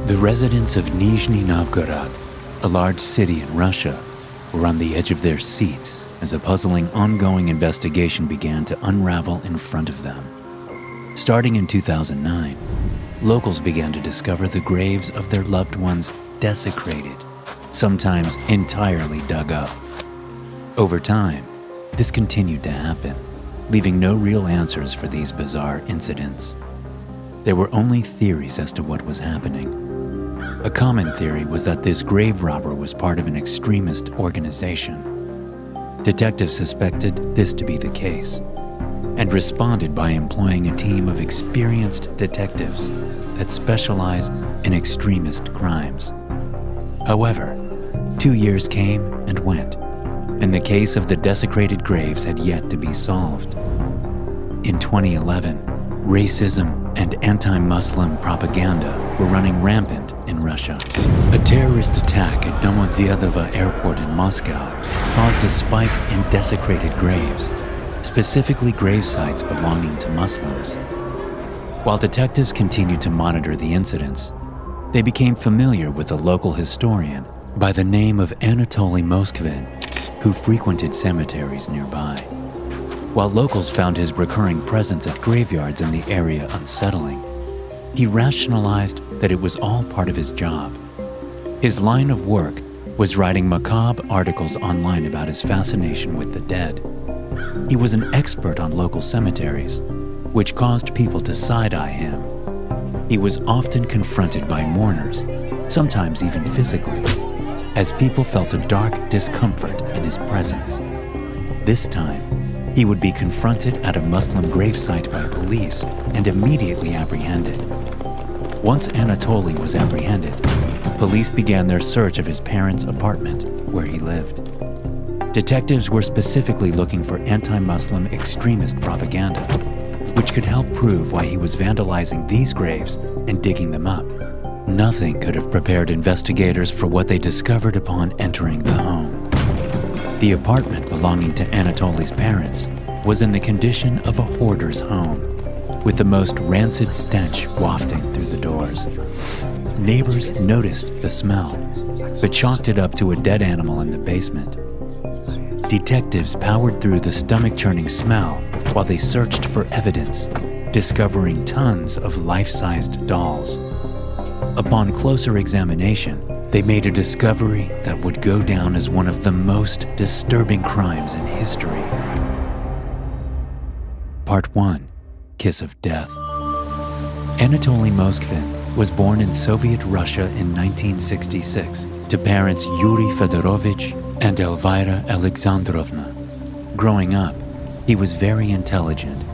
The residents of Nizhny Novgorod, a large city in Russia, were on the edge of their seats as a puzzling ongoing investigation began to unravel in front of them. Starting in 2009, locals began to discover the graves of their loved ones desecrated, sometimes entirely dug up. Over time, this continued to happen, leaving no real answers for these bizarre incidents. There were only theories as to what was happening. A common theory was that this grave robber was part of an extremist organization. Detectives suspected this to be the case, and responded by employing a team of experienced detectives that specialize in extremist crimes. However, 2 years came and went, and the case of the desecrated graves had yet to be solved. In 2011, racism and anti-Muslim propaganda were running rampant in Russia. A terrorist attack at Domodedovo airport in Moscow caused a spike in desecrated graves, specifically grave sites belonging to Muslims. While detectives continued to monitor the incidents, they became familiar with a local historian by the name of Anatoly Moskvin, who frequented cemeteries nearby. While locals found his recurring presence at graveyards in the area unsettling, he rationalized that it was all part of his job. His line of work was writing macabre articles online about his fascination with the dead. He was an expert on local cemeteries, which caused people to side-eye him. He was often confronted by mourners, sometimes even physically, as people felt a dark discomfort in his presence. This time, he would be confronted at a Muslim gravesite by police and immediately apprehended. Once Anatoly was apprehended, police began their search of his parents' apartment where he lived. Detectives were specifically looking for anti-Muslim extremist propaganda, which could help prove why he was vandalizing these graves and digging them up. Nothing could have prepared investigators for what they discovered upon entering the home. The apartment belonging to Anatoly's parents was in the condition of a hoarder's home, with the most rancid stench wafting through the doors. Neighbors noticed the smell, but chalked it up to a dead animal in the basement. Detectives powered through the stomach-churning smell while they searched for evidence, discovering tons of life-sized dolls. Upon closer examination, they made a discovery that would go down as one of the most disturbing crimes in history. Part 1. Kiss of Death. Anatoly Moskvin was born in Soviet Russia in 1966 to parents Yuri Fedorovich and Elvira Alexandrovna. Growing up, he was very intelligent,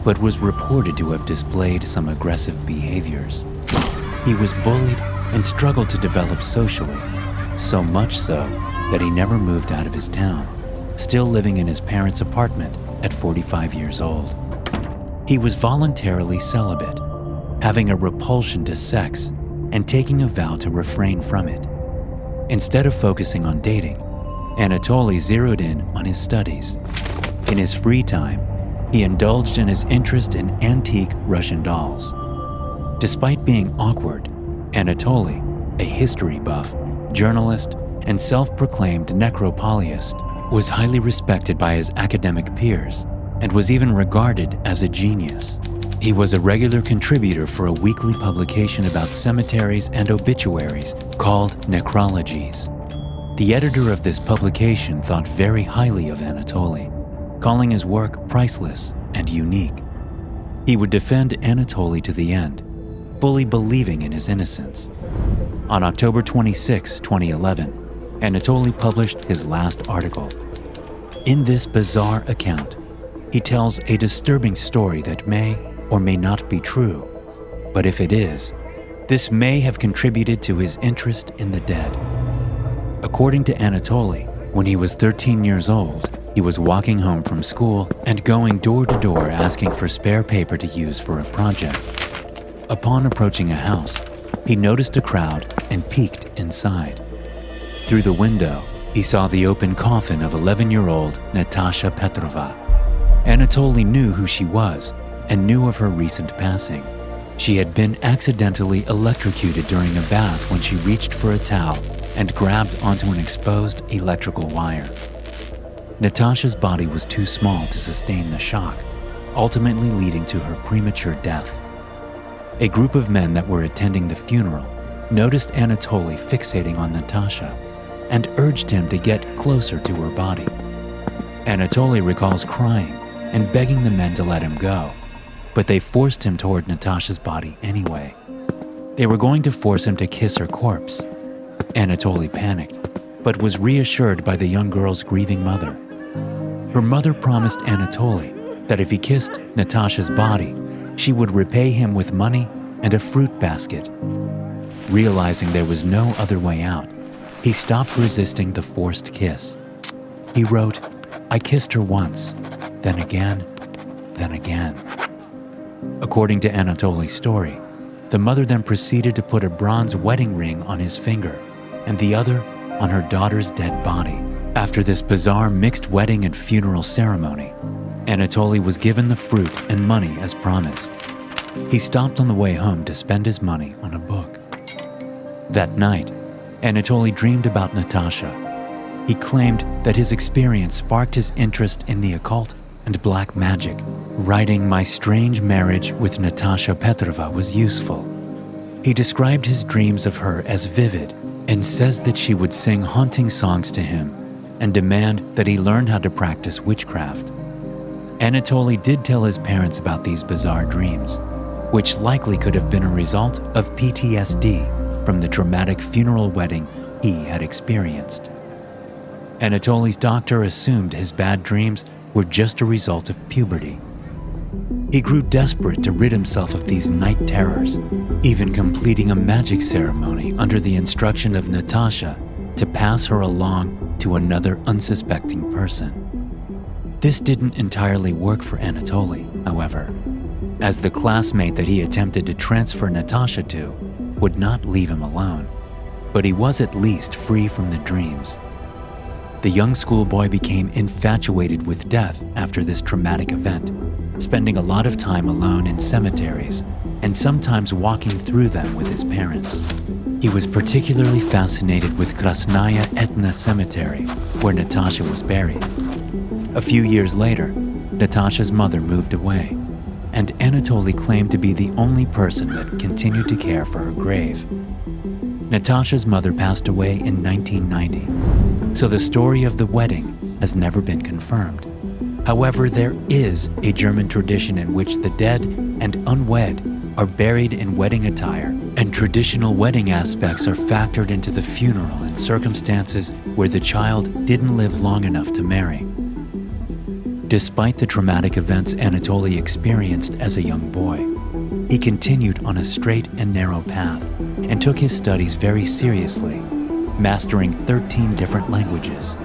but was reported to have displayed some aggressive behaviors. He was bullied and struggled to develop socially, so much so that he never moved out of his town, still living in his parents' apartment at 45 years old. He was voluntarily celibate, having a repulsion to sex and taking a vow to refrain from it. Instead of focusing on dating, Anatoly zeroed in on his studies. In his free time, he indulged in his interest in antique Russian dolls. Despite being awkward, Anatoly, a history buff, journalist, and self-proclaimed necropolist, was highly respected by his academic peers and was even regarded as a genius. He was a regular contributor for a weekly publication about cemeteries and obituaries called Necrologies. The editor of this publication thought very highly of Anatoly, calling his work priceless and unique. He would defend Anatoly to the end, fully believing in his innocence. On October 26, 2011, Anatoly published his last article. In this bizarre account, he tells a disturbing story that may or may not be true, but if it is, this may have contributed to his interest in the dead. According to Anatoly, when he was 13 years old, he was walking home from school and going door to door asking for spare paper to use for a project. Upon approaching a house, he noticed a crowd and peeked inside. Through the window, he saw the open coffin of 11-year-old Natasha Petrova. Anatoly knew who she was and knew of her recent passing. She had been accidentally electrocuted during a bath when she reached for a towel and grabbed onto an exposed electrical wire. Natasha's body was too small to sustain the shock, ultimately leading to her premature death. A group of men that were attending the funeral noticed Anatoly fixating on Natasha and urged him to get closer to her body. Anatoly recalls crying and begging the men to let him go, but they forced him toward Natasha's body anyway. They were going to force him to kiss her corpse. Anatoly panicked, but was reassured by the young girl's grieving mother. Her mother promised Anatoly that if he kissed Natasha's body, she would repay him with money and a fruit basket. Realizing there was no other way out, he stopped resisting the forced kiss. He wrote, "I kissed her once, then again, then again." According to Anatoly's story, the mother then proceeded to put a bronze wedding ring on his finger and the other on her daughter's dead body. After this bizarre mixed wedding and funeral ceremony, Anatoly was given the fruit and money as promised. He stopped on the way home to spend his money on a book. That night, Anatoly dreamed about Natasha. He claimed that his experience sparked his interest in the occult and black magic. Writing "My strange marriage with Natasha Petrova" was useful. He described his dreams of her as vivid and says that she would sing haunting songs to him and demand that he learn how to practice witchcraft. Anatoly did tell his parents about these bizarre dreams, which likely could have been a result of PTSD from the traumatic funeral wedding he had experienced. Anatoly's doctor assumed his bad dreams were just a result of puberty. He grew desperate to rid himself of these night terrors, even completing a magic ceremony under the instruction of Natasha to pass her along to another unsuspecting person. This didn't entirely work for Anatoly, however, as the classmate that he attempted to transfer Natasha to would not leave him alone, but he was at least free from the dreams. The young schoolboy became infatuated with death after this traumatic event, spending a lot of time alone in cemeteries and sometimes walking through them with his parents. He was particularly fascinated with Krasnaya Etna Cemetery, where Natasha was buried. A few years later, Natasha's mother moved away, and Anatoly claimed to be the only person that continued to care for her grave. Natasha's mother passed away in 1990, so the story of the wedding has never been confirmed. However, there is a German tradition in which the dead and unwed are buried in wedding attire, and traditional wedding aspects are factored into the funeral in circumstances where the child didn't live long enough to marry. Despite the traumatic events Anatoly experienced as a young boy, he continued on a straight and narrow path and took his studies very seriously, mastering 13 different languages,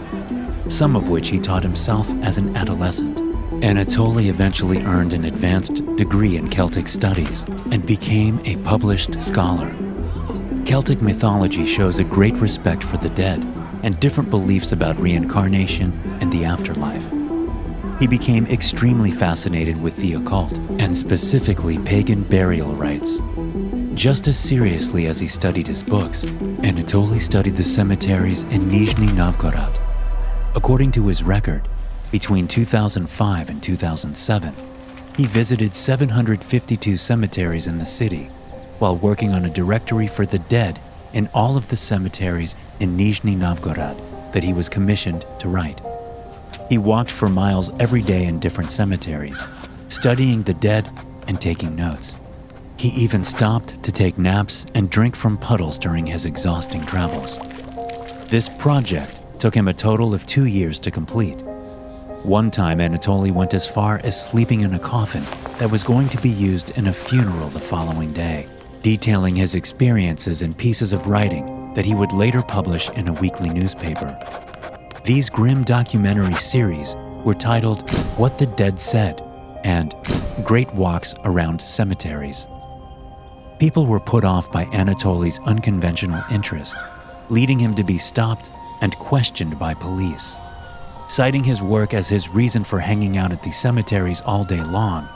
some of which he taught himself as an adolescent. Anatoly eventually earned an advanced degree in Celtic studies and became a published scholar. Celtic mythology shows a great respect for the dead and different beliefs about reincarnation and the afterlife. He became extremely fascinated with the occult and specifically pagan burial rites. Just as seriously as he studied his books, Anatoly studied the cemeteries in Nizhny Novgorod. According to his record, between 2005 and 2007, he visited 752 cemeteries in the city while working on a directory for the dead in all of the cemeteries in Nizhny Novgorod that he was commissioned to write. He walked for miles every day in different cemeteries, studying the dead and taking notes. He even stopped to take naps and drink from puddles during his exhausting travels. This project took him a total of 2 years to complete. One time, Anatoly went as far as sleeping in a coffin that was going to be used in a funeral the following day, detailing his experiences in pieces of writing that he would later publish in a weekly newspaper. These grim documentary series were titled What the Dead Said and Great Walks Around Cemeteries. People were put off by Anatoly's unconventional interest, leading him to be stopped and questioned by police. Citing his work as his reason for hanging out at the cemeteries all day long,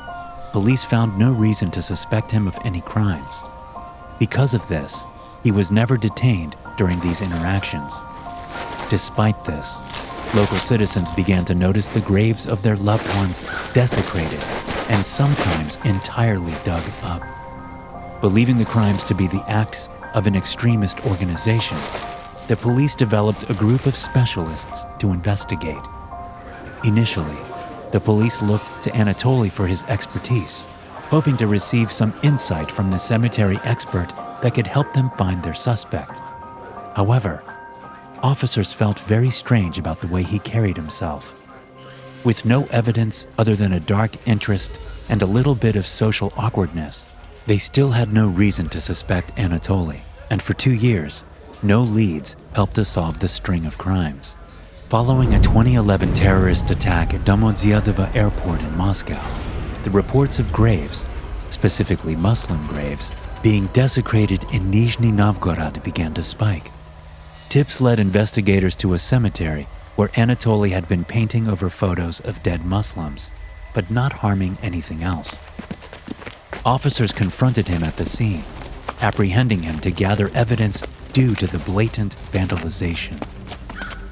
police found no reason to suspect him of any crimes. Because of this, he was never detained during these interactions. Despite this, local citizens began to notice the graves of their loved ones desecrated and sometimes entirely dug up. Believing the crimes to be the acts of an extremist organization, the police developed a group of specialists to investigate. Initially, the police looked to Anatoly for his expertise, hoping to receive some insight from the cemetery expert that could help them find their suspect. However, officers felt very strange about the way he carried himself. With no evidence other than a dark interest and a little bit of social awkwardness, they still had no reason to suspect Anatoly, and for 2 years, no leads helped to solve the string of crimes. Following a 2011 terrorist attack at Domodedovo Airport in Moscow, the reports of graves, specifically Muslim graves, being desecrated in Nizhny Novgorod began to spike. Tips led investigators to a cemetery where Anatoly had been painting over photos of dead Muslims, but not harming anything else. Officers confronted him at the scene, apprehending him to gather evidence due to the blatant vandalization.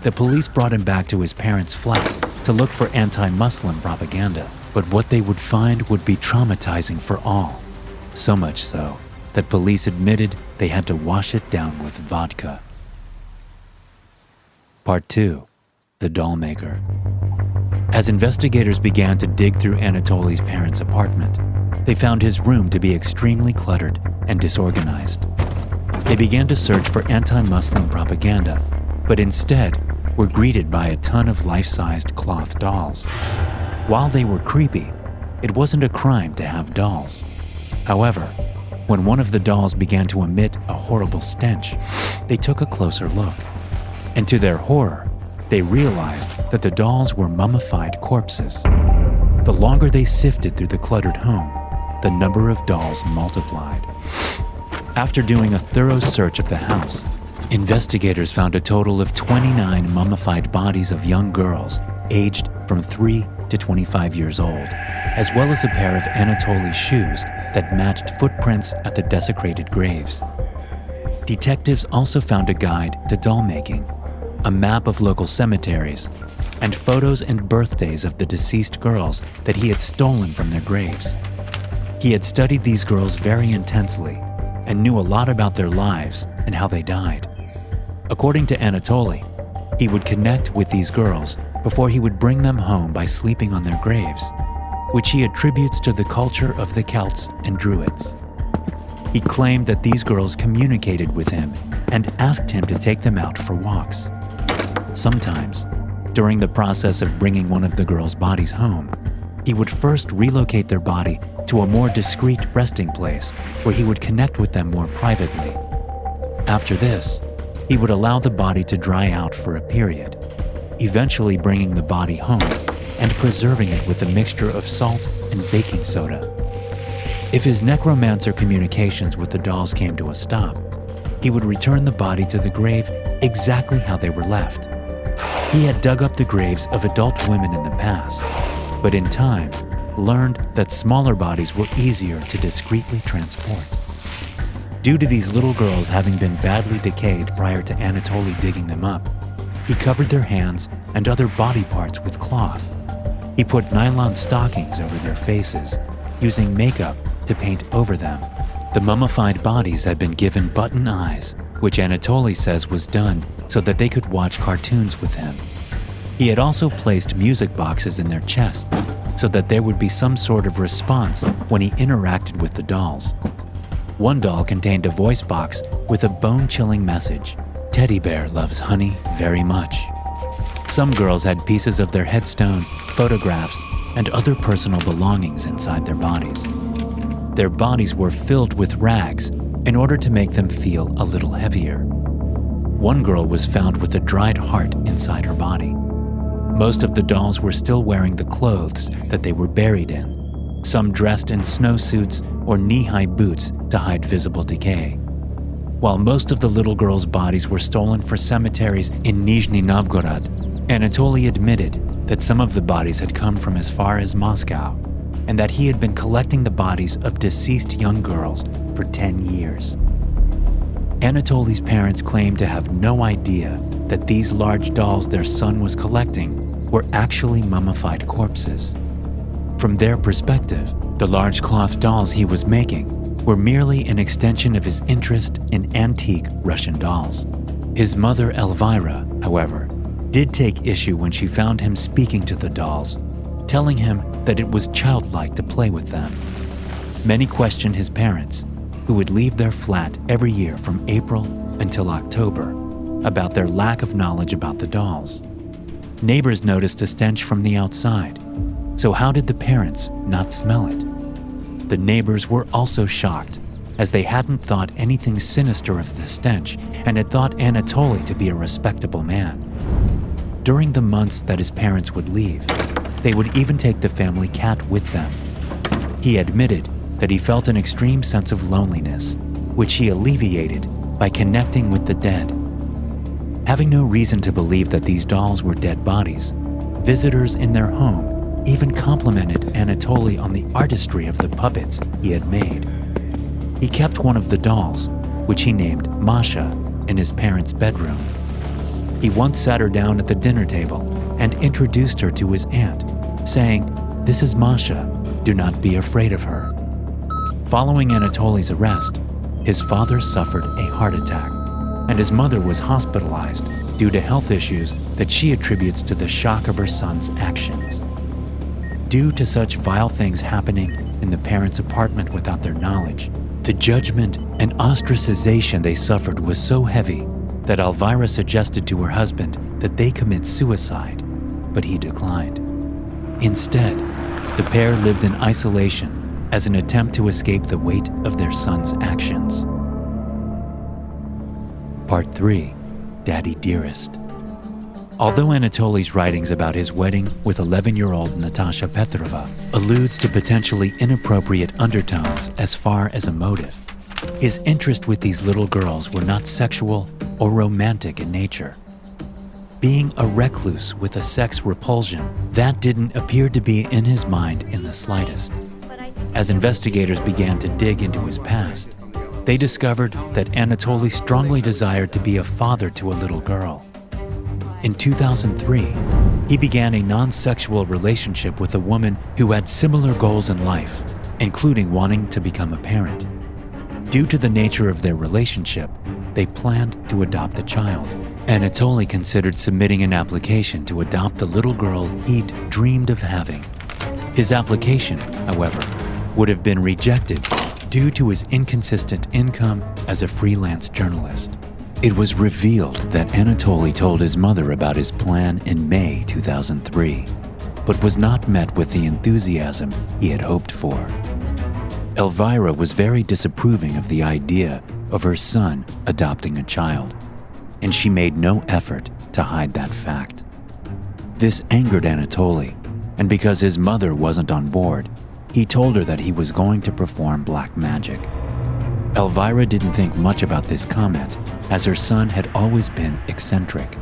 The police brought him back to his parents' flat to look for anti-Muslim propaganda, but what they would find would be traumatizing for all, so much so that police admitted they had to wash it down with vodka. Part 2. The Dollmaker. As investigators began to dig through Anatoly's parents' apartment, they found his room to be extremely cluttered and disorganized. They began to search for anti-Muslim propaganda, but instead were greeted by a ton of life-sized cloth dolls. While they were creepy, it wasn't a crime to have dolls. However, when one of the dolls began to emit a horrible stench, they took a closer look. And to their horror, they realized that the dolls were mummified corpses. The longer they sifted through the cluttered home, the number of dolls multiplied. After doing a thorough search of the house, investigators found a total of 29 mummified bodies of young girls aged from 3 to 25 years old, as well as a pair of Anatoly's shoes that matched footprints at the desecrated graves. Detectives also found a guide to doll making, a map of local cemeteries, and photos and birthdays of the deceased girls that he had stolen from their graves. He had studied these girls very intensely and knew a lot about their lives and how they died. According to Anatoly, he would connect with these girls before he would bring them home by sleeping on their graves, which he attributes to the culture of the Celts and Druids. He claimed that these girls communicated with him and asked him to take them out for walks. Sometimes, during the process of bringing one of the girls' bodies home, he would first relocate their body to a more discreet resting place where he would connect with them more privately. After this, he would allow the body to dry out for a period, eventually bringing the body home and preserving it with a mixture of salt and baking soda. If his necromancer communications with the dolls came to a stop, he would return the body to the grave exactly how they were left. He had dug up the graves of adult women in the past, but in time learned that smaller bodies were easier to discreetly transport. Due to these little girls having been badly decayed prior to Anatoly digging them up, he covered their hands and other body parts with cloth. He put nylon stockings over their faces, using makeup to paint over them. The mummified bodies had been given button eyes, which Anatoly says was done so that they could watch cartoons with him. He had also placed music boxes in their chests so that there would be some sort of response when he interacted with the dolls. One doll contained a voice box with a bone-chilling message: "Teddy bear loves honey very much." Some girls had pieces of their headstone, photographs, and other personal belongings inside their bodies. Their bodies were filled with rags in order to make them feel a little heavier. One girl was found with a dried heart inside her body. Most of the dolls were still wearing the clothes that they were buried in, some dressed in snowsuits or knee-high boots to hide visible decay. While most of the little girls' bodies were stolen for cemeteries in Nizhny Novgorod, Anatoly admitted that some of the bodies had come from as far as Moscow. and that he had been collecting the bodies of deceased young girls for 10 years. Anatoly's parents claimed to have no idea that these large dolls their son was collecting were actually mummified corpses. From their perspective, the large cloth dolls he was making were merely an extension of his interest in antique Russian dolls. His mother, Elvira, however, did take issue when she found him speaking to the dolls, telling him that it was childlike to play with them. Many questioned his parents, who would leave their flat every year from April until October, about their lack of knowledge about the dolls. Neighbors noticed a stench from the outside, so how did the parents not smell it? The neighbors were also shocked, as they hadn't thought anything sinister of the stench and had thought Anatoly to be a respectable man. During the months that his parents would leave, they would even take the family cat with them. He admitted that he felt an extreme sense of loneliness, which he alleviated by connecting with the dead. Having no reason to believe that these dolls were dead bodies, visitors in their home even complimented Anatoly on the artistry of the puppets he had made. He kept one of the dolls, which he named Masha, in his parents' bedroom. He once sat her down at the dinner table and introduced her to his aunt, saying, "This is Masha, do not be afraid of her." Following Anatoly's arrest, his father suffered a heart attack, and his mother was hospitalized due to health issues that she attributes to the shock of her son's actions. Due to such vile things happening in the parents' apartment without their knowledge, the judgment and ostracization they suffered was so heavy that Elvira suggested to her husband that they commit suicide, but he declined. Instead, the pair lived in isolation as an attempt to escape the weight of their son's actions. Part 3. Daddy Dearest. Although Anatoly's writings about his wedding with 11-year-old Natasha Petrova alludes to potentially inappropriate undertones as far as a motive, his interest with these little girls were not sexual or romantic in nature. Being a recluse with a sex repulsion, that didn't appear to be in his mind in the slightest. As investigators began to dig into his past, they discovered that Anatoly strongly desired to be a father to a little girl. In 2003, he began a non-sexual relationship with a woman who had similar goals in life, including wanting to become a parent. Due to the nature of their relationship, they planned to adopt a child. Anatoly considered submitting an application to adopt the little girl he'd dreamed of having. His application, however, would have been rejected due to his inconsistent income as a freelance journalist. It was revealed that Anatoly told his mother about his plan in May 2003, but was not met with the enthusiasm he had hoped for. Elvira was very disapproving of the idea of her son adopting a child, and she made no effort to hide that fact. This angered Anatoly, and because his mother wasn't on board, he told her that he was going to perform black magic. Elvira didn't think much about this comment, as her son had always been eccentric.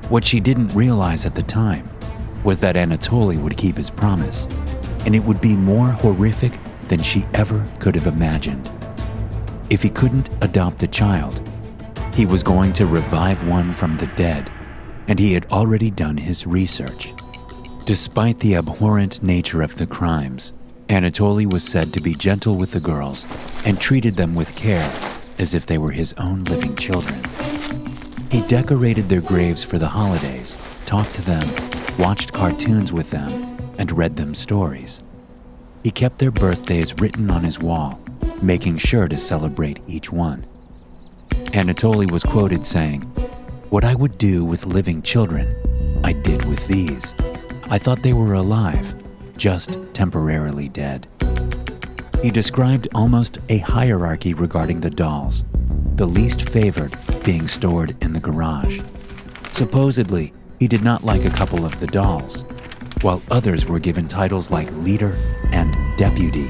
What she didn't realize at the time was that Anatoly would keep his promise, and it would be more horrific than she ever could have imagined. If he couldn't adopt a child, he was going to revive one from the dead, and he had already done his research. Despite the abhorrent nature of the crimes, Anatoly was said to be gentle with the girls and treated them with care as if they were his own living children. He decorated their graves for the holidays, talked to them, watched cartoons with them, and read them stories. He kept their birthdays written on his wall, making sure to celebrate each one. Anatoly was quoted saying, "What I would do with living children, I did with these. I thought they were alive, just temporarily dead." He described almost a hierarchy regarding the dolls, the least favored being stored in the garage. Supposedly, he did not like a couple of the dolls, while others were given titles like leader and deputy.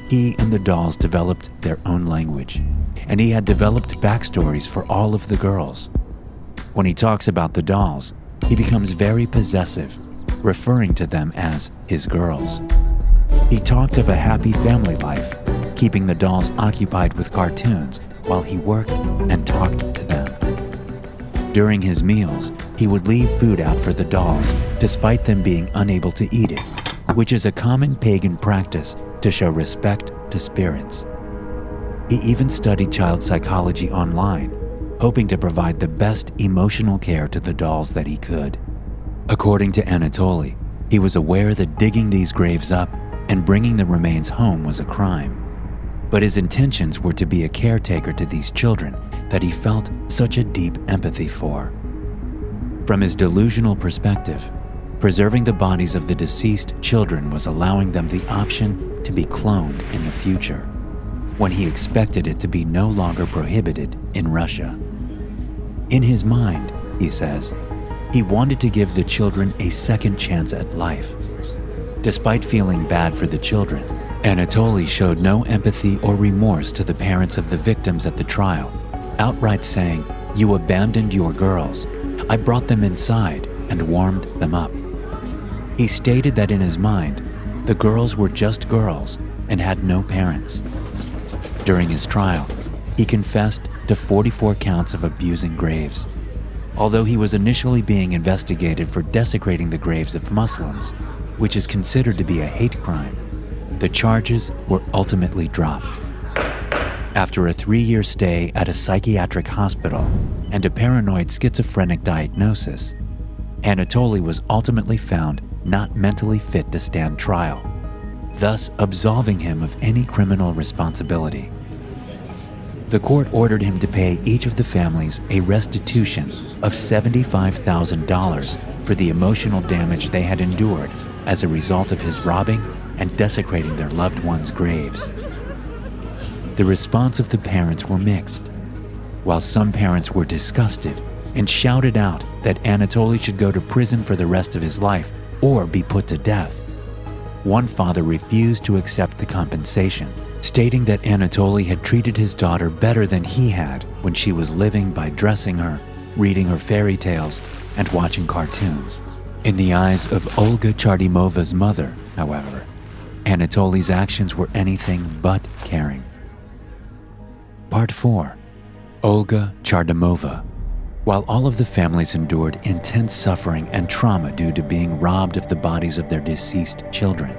He and the dolls developed their own language, and he had developed backstories for all of the girls. When he talks about the dolls, he becomes very possessive, referring to them as his girls. He talked of a happy family life, keeping the dolls occupied with cartoons while he worked and talked to them. During his meals, he would leave food out for the dolls despite them being unable to eat it, which is a common pagan practice to show respect to spirits. He even studied child psychology online, hoping to provide the best emotional care to the dolls that he could. According to Anatoly, he was aware that digging these graves up and bringing the remains home was a crime. But his intentions were to be a caretaker to these children that he felt such a deep empathy for. From his delusional perspective, preserving the bodies of the deceased children was allowing them the option to be cloned in the future, when he expected it to be no longer prohibited in Russia. In his mind, he says, he wanted to give the children a second chance at life. Despite feeling bad for the children, Anatoly showed no empathy or remorse to the parents of the victims at the trial, outright saying, "You abandoned your girls. I brought them inside and warmed them up." He stated that in his mind, the girls were just girls and had no parents. During his trial, he confessed to 44 counts of abusing graves. Although he was initially being investigated for desecrating the graves of Muslims, which is considered to be a hate crime, the charges were ultimately dropped. After a 3-year stay at a psychiatric hospital and a paranoid schizophrenic diagnosis, Anatoly was ultimately found not mentally fit to stand trial, thus absolving him of any criminal responsibility. The court ordered him to pay each of the families a restitution of $75,000 for the emotional damage they had endured as a result of his robbing and desecrating their loved ones' graves. The response of the parents were mixed. While some parents were disgusted and shouted out that Anatoly should go to prison for the rest of his life or be put to death, one father refused to accept the compensation, stating that Anatoly had treated his daughter better than he had when she was living by dressing her, reading her fairy tales, and watching cartoons. In the eyes of Olga Chardymova's mother, however, Anatoly's actions were anything but caring. Part 4. Olga Chardymova. While all of the families endured intense suffering and trauma due to being robbed of the bodies of their deceased children,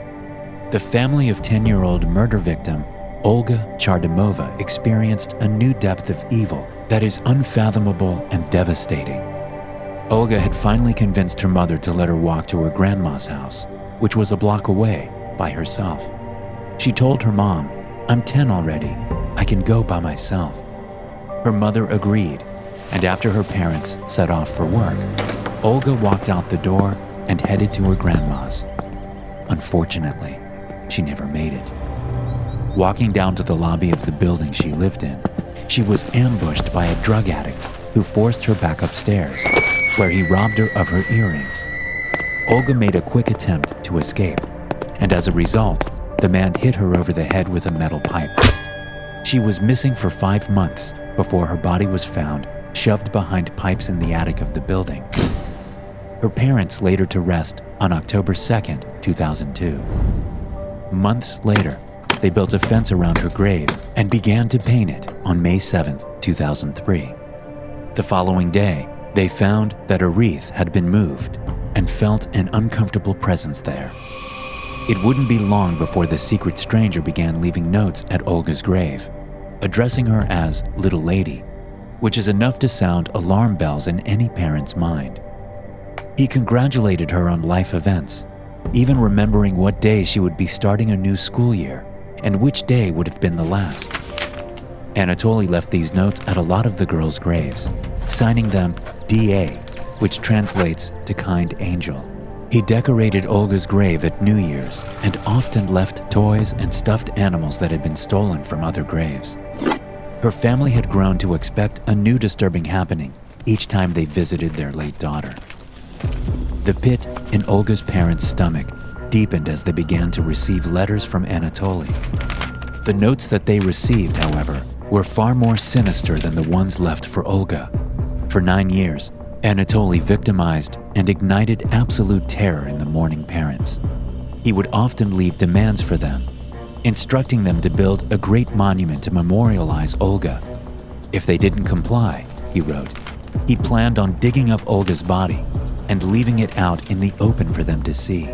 the family of 10-year-old murder victim Olga Chardymova experienced a new depth of evil that is unfathomable and devastating. Olga had finally convinced her mother to let her walk to her grandma's house, which was a block away, by herself. She told her mom, "I'm 10 already. I can go by myself." Her mother agreed, and after her parents set off for work, Olga walked out the door and headed to her grandma's. Unfortunately, she never made it. Walking down to the lobby of the building she lived in, she was ambushed by a drug addict who forced her back upstairs, where he robbed her of her earrings. Olga made a quick attempt to escape, and as a result, the man hit her over the head with a metal pipe. She was missing for 5 months before her body was found shoved behind pipes in the attic of the building. Her parents laid her to rest on October 2nd, 2002. Months later, they built a fence around her grave and began to paint it on May 7th, 2003. The following day, they found that a wreath had been moved and felt an uncomfortable presence there. It wouldn't be long before the secret stranger began leaving notes at Olga's grave, addressing her as Little Lady, which is enough to sound alarm bells in any parent's mind. He congratulated her on life events, even remembering what day she would be starting a new school year and which day would have been the last. Anatoly left these notes at a lot of the girls' graves, signing them DA, which translates to kind angel. He decorated Olga's grave at New Year's and often left toys and stuffed animals that had been stolen from other graves. Her family had grown to expect a new disturbing happening each time they visited their late daughter. The pit in Olga's parents' stomach deepened as they began to receive letters from Anatoly. The notes that they received, however, were far more sinister than the ones left for Olga. For 9 years, Anatoly victimized and ignited absolute terror in the mourning parents. He would often leave demands for them, instructing them to build a great monument to memorialize Olga. If they didn't comply, he wrote, he planned on digging up Olga's body and leaving it out in the open for them to see.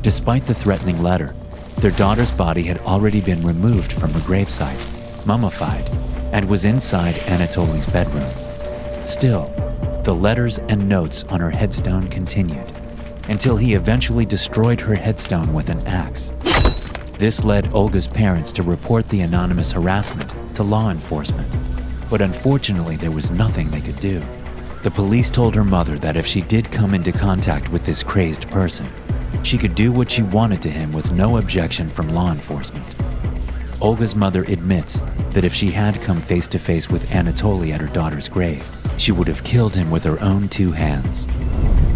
Despite the threatening letter, their daughter's body had already been removed from her gravesite, mummified, and was inside Anatoly's bedroom. Still, the letters and notes on her headstone continued, until he eventually destroyed her headstone with an axe. This led Olga's parents to report the anonymous harassment to law enforcement, but unfortunately there was nothing they could do. The police told her mother that if she did come into contact with this crazed person, she could do what she wanted to him with no objection from law enforcement. Olga's mother admits that if she had come face to face with Anatoly at her daughter's grave, she would have killed him with her own 2 hands.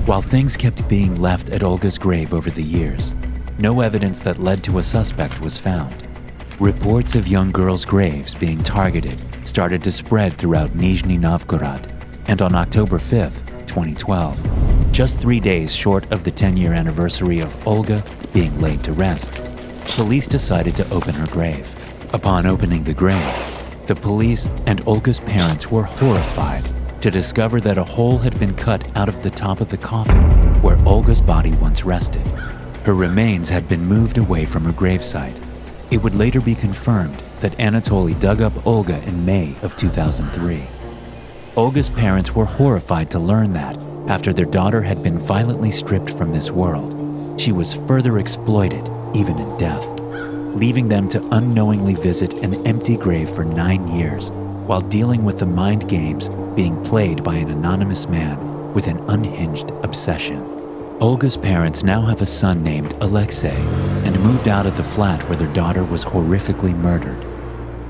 While things kept being left at Olga's grave over the years, no evidence that led to a suspect was found. Reports of young girls' graves being targeted started to spread throughout Nizhny Novgorod, and on October 5, 2012, just 3 days short of the 10-year anniversary of Olga being laid to rest, police decided to open her grave. Upon opening the grave, the police and Olga's parents were horrified to discover that a hole had been cut out of the top of the coffin where Olga's body once rested. Her remains had been moved away from her gravesite. It would later be confirmed that Anatoly dug up Olga in May of 2003. Olga's parents were horrified to learn that, after their daughter had been violently stripped from this world, she was further exploited, even in death, leaving them to unknowingly visit an empty grave for 9 years while dealing with the mind games being played by an anonymous man with an unhinged obsession. Olga's parents now have a son named Alexei and moved out of the flat where their daughter was horrifically murdered.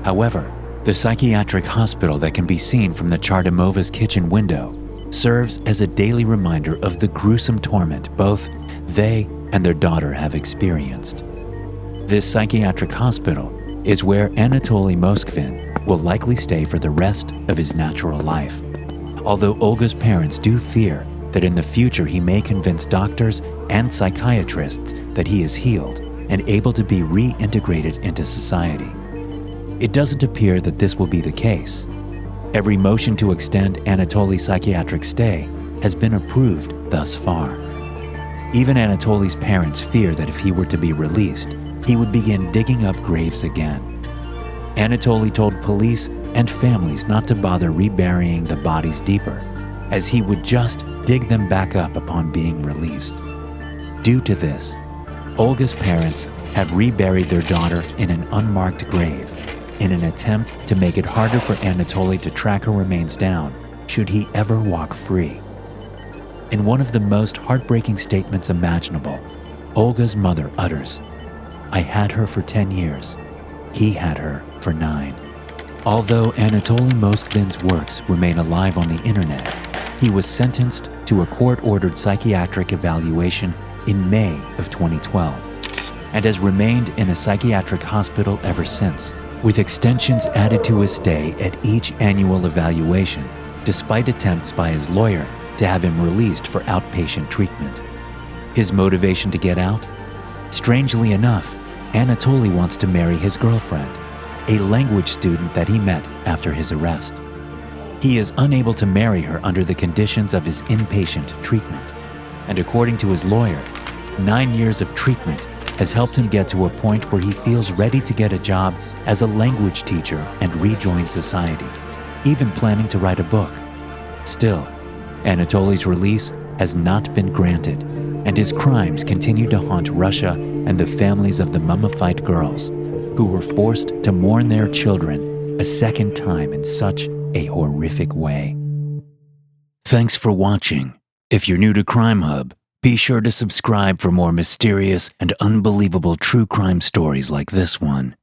However, the psychiatric hospital that can be seen from the Chardymova's kitchen window serves as a daily reminder of the gruesome torment both they and their daughter have experienced. This psychiatric hospital is where Anatoly Moskvin will likely stay for the rest of his natural life, although Olga's parents do fear that in the future he may convince doctors and psychiatrists that he is healed and able to be reintegrated into society. It doesn't appear that this will be the case. Every motion to extend Anatoly's psychiatric stay has been approved thus far. Even Anatoly's parents fear that if he were to be released, he would begin digging up graves again. Anatoly told police and families not to bother reburying the bodies deeper, as he would just dig them back up upon being released. Due to this, Olga's parents have reburied their daughter in an unmarked grave in an attempt to make it harder for Anatoly to track her remains down should he ever walk free. In one of the most heartbreaking statements imaginable, Olga's mother utters, "I had her for 10 years. He had her for 9. Although Anatoly Moskvin's works remain alive on the internet, he was sentenced to a court-ordered psychiatric evaluation in May of 2012 and has remained in a psychiatric hospital ever since, with extensions added to his stay at each annual evaluation, despite attempts by his lawyer to have him released for outpatient treatment. His motivation to get out? Strangely enough, Anatoly wants to marry his girlfriend, a language student that he met after his arrest. He is unable to marry her under the conditions of his inpatient treatment, and according to his lawyer, 9 years of treatment has helped him get to a point where he feels ready to get a job as a language teacher and rejoin society, even planning to write a book. Still, Anatoly's release has not been granted, and his crimes continue to haunt Russia and the families of the mummified girls, who were forced to mourn their children a second time in such a horrific way. Thanks for watching. If you're new to Crimehub, be sure to subscribe for more mysterious and unbelievable true crime stories like this one.